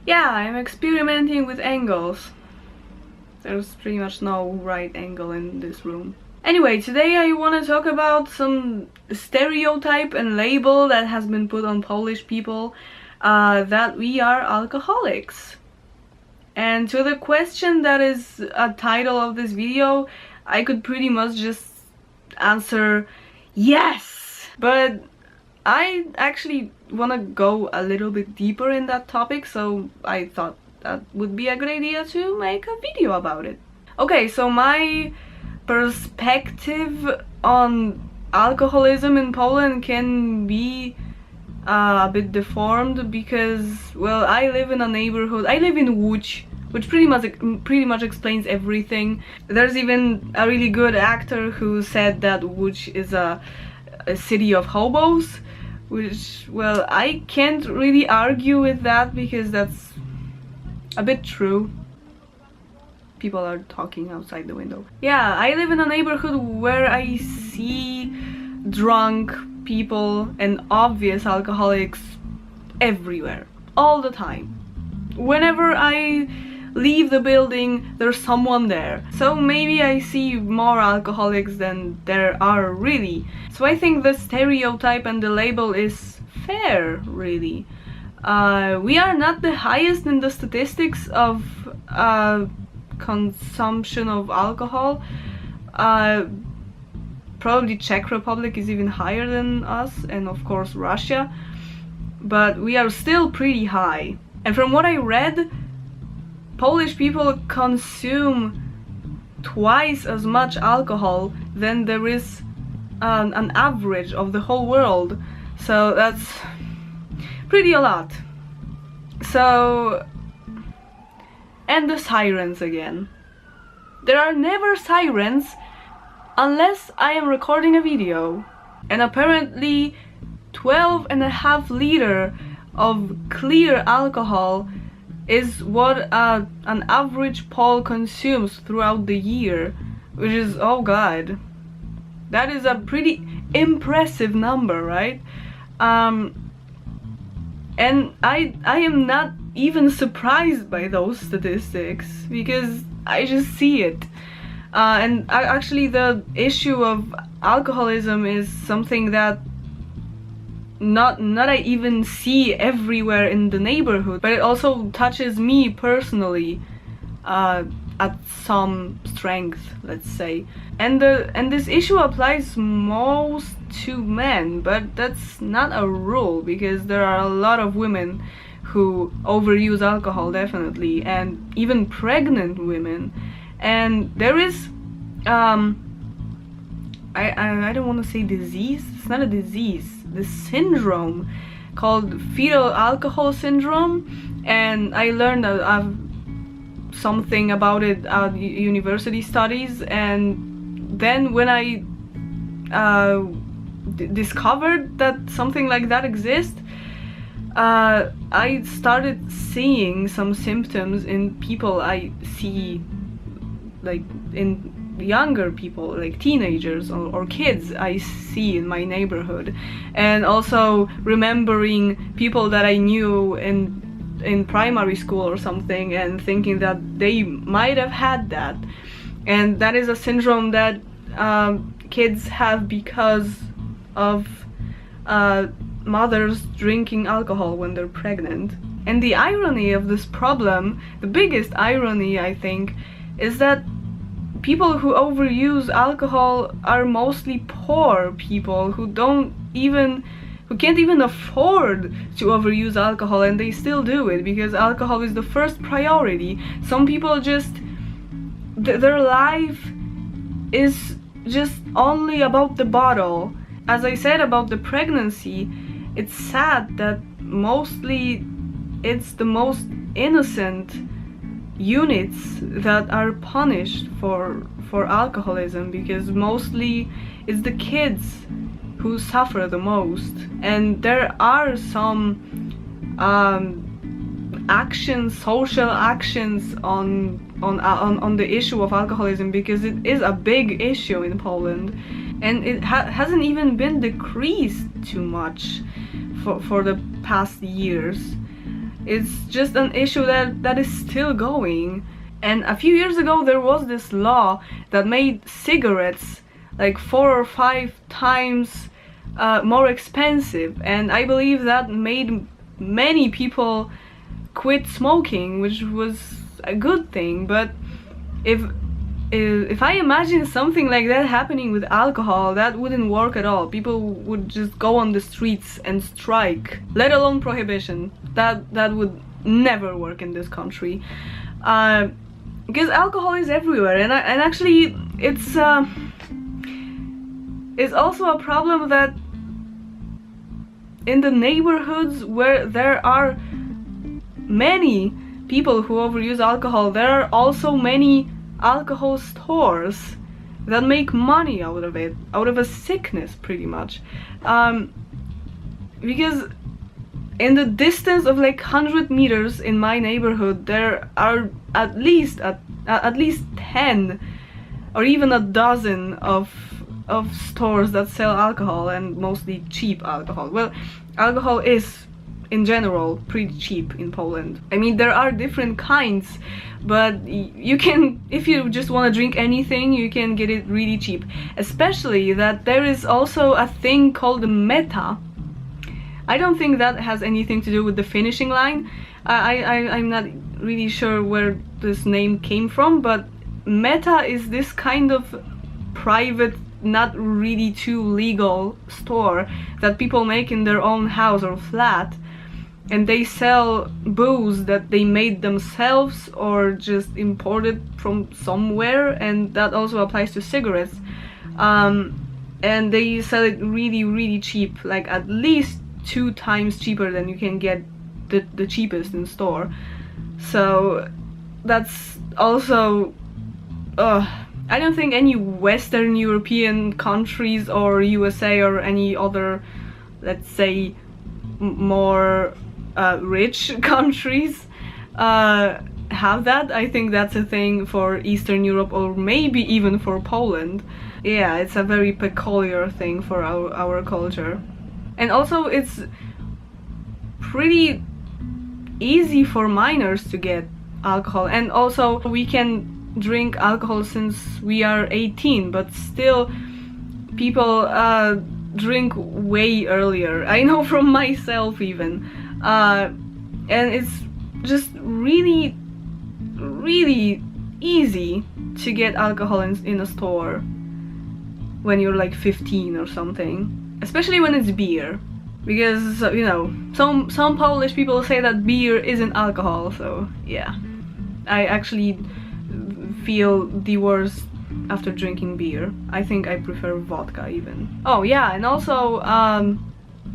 Yeah, I'm experimenting with angles. There's pretty much no right angle in this room. Anyway, today I want to talk about some stereotype and label that has been put on Polish people, that we are alcoholics. And to the question that is a title of this video, I could pretty much just answer yes! But I actually want to go a little bit deeper in that topic, so I thought that would be a good idea to make a video about it. Okay, so my perspective on alcoholism in Poland can be a bit deformed because, well, I live in a neighborhood. I live in Łódź, which pretty much explains everything. There's even a really good actor who said that Łódź is a city of hobos, which, well, I can't really argue with that because that's a bit true. People are talking outside the window. Yeah, I live in a neighborhood where I see drunk people and obvious alcoholics everywhere, all the time. Whenever I leave the building, there's someone there. So maybe I see more alcoholics than there are really. So I think the stereotype and the label is fair, really. We are not the highest in the statistics of consumption of alcohol. Probably Czech Republic is even higher than us, and of course Russia, but we are still pretty high. And from what I read, Polish people consume twice as much alcohol than there is an average of the whole world, so that's pretty a lot. So, and the sirens again. There are never sirens unless I am recording a video. And apparently 12.5 liters of clear alcohol is what an average Pole consumes throughout the year, which is, oh god, that is a pretty impressive number, right? And I am not even surprised by those statistics because I just see it. And actually the issue of alcoholism is something that not I even see everywhere in the neighborhood, but it also touches me personally at some strength, let's say. And this issue applies most to men, but that's not a rule because there are a lot of women who overuse alcohol, definitely, and even pregnant women. And there is I don't want to say disease, it's not a disease, the syndrome called fetal alcohol syndrome, and I learned something about it at university studies. And then when I discovered that something like that exists, I started seeing some symptoms in people I see, like in younger people, like teenagers or kids I see in my neighborhood, and also remembering people that I knew in primary school or something and thinking that they might have had that. And that is a syndrome that kids have because of mothers drinking alcohol when they're pregnant. And the irony of this problem, the biggest irony I think, is that people who overuse alcohol are mostly poor people who can't even afford to overuse alcohol, and they still do it because alcohol is the first priority. Some people just, their life is just only about the bottle. As I said about the pregnancy, it's sad that mostly it's the most innocent units that are punished for alcoholism, because mostly it's the kids who suffer the most. And there are some actions, social actions on the issue of alcoholism, because it is a big issue in Poland, and it hasn't even been decreased too much for the past years. It's just an issue that is still going. And a few years ago there was this law that made cigarettes like 4 or 5 times more expensive, and I believe that made many people quit smoking, which was a good thing. But if I imagine something like that happening with alcohol, that wouldn't work at all. People would just go on the streets and strike, let alone prohibition. That would never work in this country, because alcohol is everywhere, and actually it's also a problem that in the neighborhoods where there are many people who overuse alcohol, there are also many alcohol stores that make money out of it, out of a sickness pretty much, because in the distance of like 100 meters in my neighborhood there are at least 10 or even a dozen of stores that sell alcohol, and mostly cheap alcohol. Well, alcohol is in general pretty cheap in Poland. I mean, there are different kinds, but you can, if you just want to drink anything, you can get it really cheap. Especially that there is also a thing called meta. I don't think that has anything to do with the finishing line. I'm not really sure where this name came from, but meta is this kind of private, not really too legal store that people make in their own house or flat, and they sell booze that they made themselves or just imported from somewhere, and that also applies to cigarettes, and they sell it really cheap, like at least 2 times cheaper than you can get the cheapest in store. So that's also I don't think any Western European countries or USA or any other, let's say, more rich countries have that. I think that's a thing for Eastern Europe, or maybe even for Poland. Yeah, it's a very peculiar thing for our culture. And also it's pretty easy for minors to get alcohol, and also we can drink alcohol since we are 18, but still people drink way earlier. I know from myself even, and it's just really easy to get alcohol in a store when you're like 15 or something, especially when it's beer, because you know, some Polish people say that beer isn't alcohol. So yeah, I actually feel the worst after drinking beer. I think I prefer vodka even. Oh yeah, and also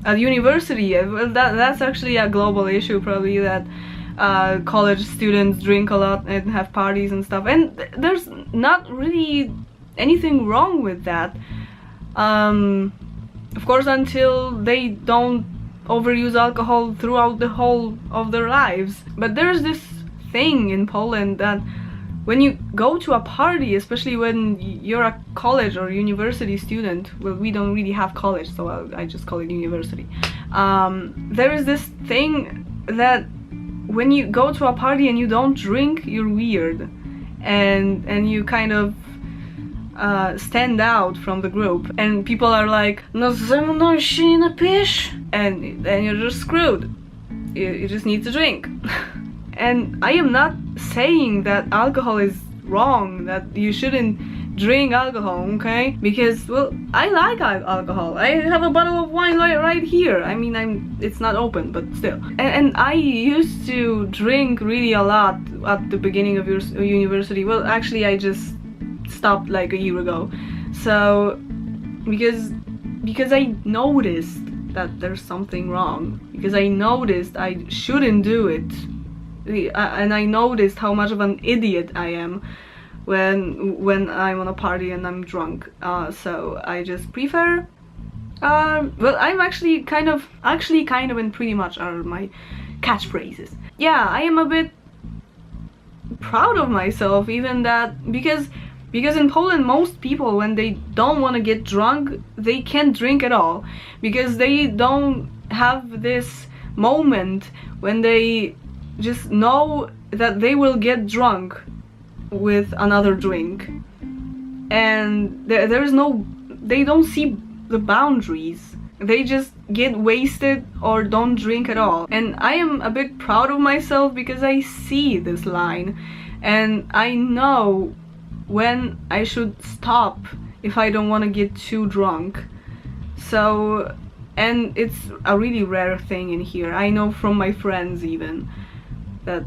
at university, well, that's actually a global issue probably, that college students drink a lot and have parties and stuff, and there's not really anything wrong with that, of course, until they don't overuse alcohol throughout the whole of their lives. But there's this thing in Poland that when you go to a party, especially when you're a college or university student, well, we don't really have college, so I just call it university. There is this thing that when you go to a party and you don't drink, you're weird, and you kind of stand out from the group, and people are like, "No ze mną się nie napijesz," and then you're just screwed. You just need to drink. And I am not saying that alcohol is wrong, that you shouldn't drink alcohol, okay? Because, well, I like alcohol. I have a bottle of wine right here. I mean, it's not open, but still. And I used to drink really a lot at the beginning of your university. Well, actually, I just stopped like a year ago. So, because I noticed that there's something wrong. Because I noticed I shouldn't do it. And I noticed how much of an idiot I am when I'm on a party and I'm drunk. So I just prefer. Well, I'm actually kind of, and pretty much are my catchphrases. Yeah, I am a bit proud of myself, even that, because in Poland most people, when they don't want to get drunk, they can't drink at all, because they don't have this moment when they just know that they will get drunk with another drink, and there is no, they don't see the boundaries. They just get wasted or don't drink at all. And I am a bit proud of myself because I see this line and I know when I should stop if I don't want to get too drunk. So, and it's a really rare thing in here. I know from my friends even that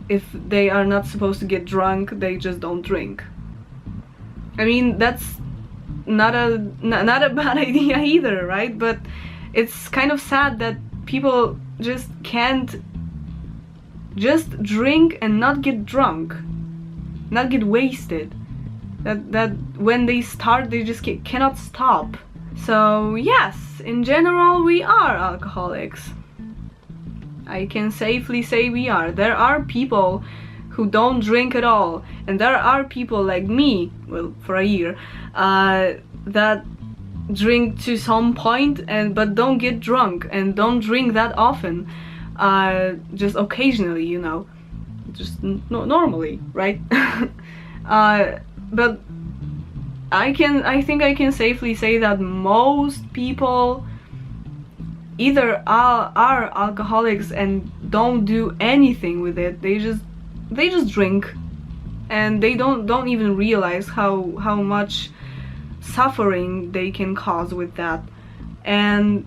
if they are not supposed to get drunk, they just don't drink. I mean, that's not a bad idea either, right? But it's kind of sad that people just can't just drink and not get drunk, not get wasted. That when they start, they just cannot stop. So yes, in general, we are alcoholics. I can safely say we are. There are people who don't drink at all, and there are people like me, well, for a year, that drink to some point but don't get drunk and don't drink that often, just occasionally, you know, just normally, right? But I think I can safely say that most people either are alcoholics and don't do anything with it. They just drink, and they don't even realize how much suffering they can cause with that, and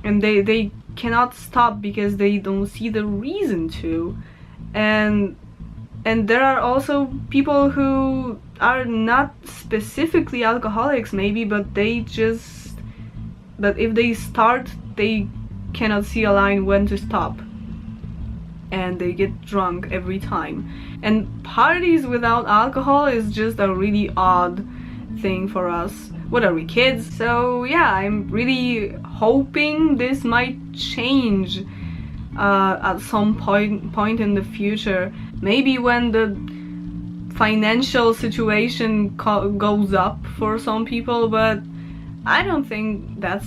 they cannot stop because they don't see the reason to. And there are also people who are not specifically alcoholics maybe, but if they start, they cannot see a line when to stop, and they get drunk every time. And parties without alcohol is just a really odd thing for us. What are we, kids? So yeah, I'm really hoping this might change at some point in the future. Maybe when the financial situation goes up for some people, but I don't think that's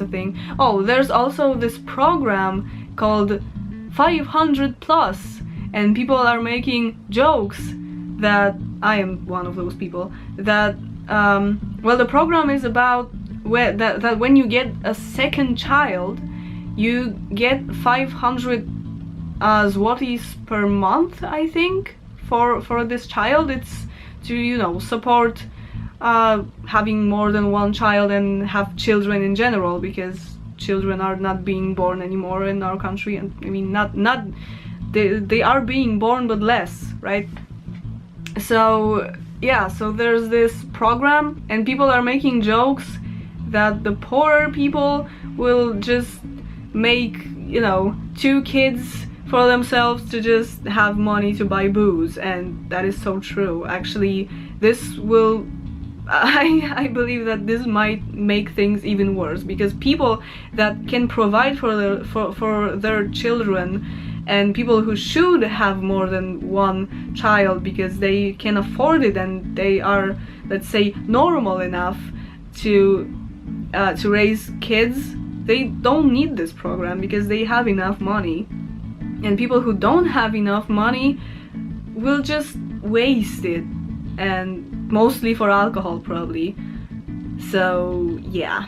a thing. Oh, there's also this program called 500 plus, and people are making jokes that I am one of those people that well, the program is about that when you get a second child, you get 500 zlotys per month, I think, for this child. It's to, you know, support having more than one child and have children in general, because children are not being born anymore in our country. And I mean, they are being born, but less, right? So yeah, so there's this program, and people are making jokes that the poorer people will just make, you know, 2 kids for themselves to just have money to buy booze. And that is so true. Actually, this will I believe that this might make things even worse, because people that can provide for their children, and people who should have more than one child because they can afford it and they are, let's say, normal enough to raise kids, they don't need this program because they have enough money. And people who don't have enough money will just waste it, and mostly for alcohol probably. So yeah,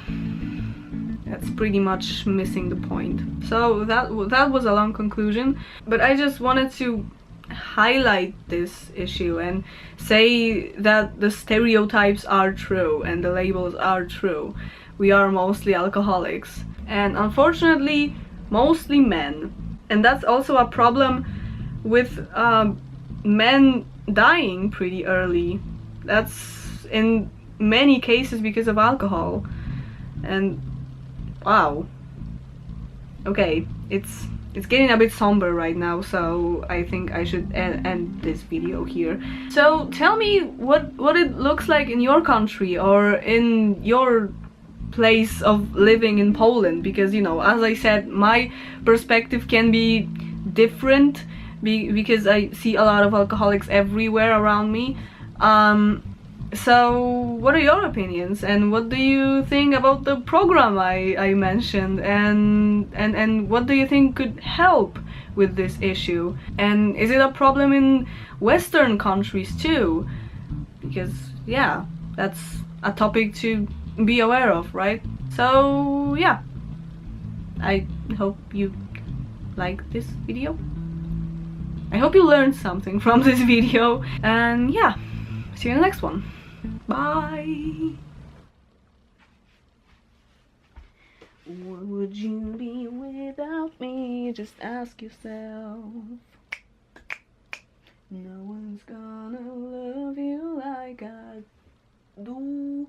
that's pretty much missing the point. So that was a long conclusion, but I just wanted to highlight this issue and say that the stereotypes are true and the labels are true. We are mostly alcoholics, and unfortunately mostly men. And that's also a problem with men dying pretty early. That's in many cases because of alcohol. And wow, okay, it's getting a bit somber right now, so I think I should end this video here. So tell me what it looks like in your country or in your place of living in Poland, because, you know, as I said, my perspective can be different because I see a lot of alcoholics everywhere around me. So what are your opinions, and what do you think about the program I mentioned, and what do you think could help with this issue? And is it a problem in Western countries too? Because yeah, that's a topic to be aware of, right? So yeah, I hope you like this video. I hope you learned something from this video, and yeah, see you in the next one. Bye! What would you be without me? Just ask yourself. No one's gonna love you like I do.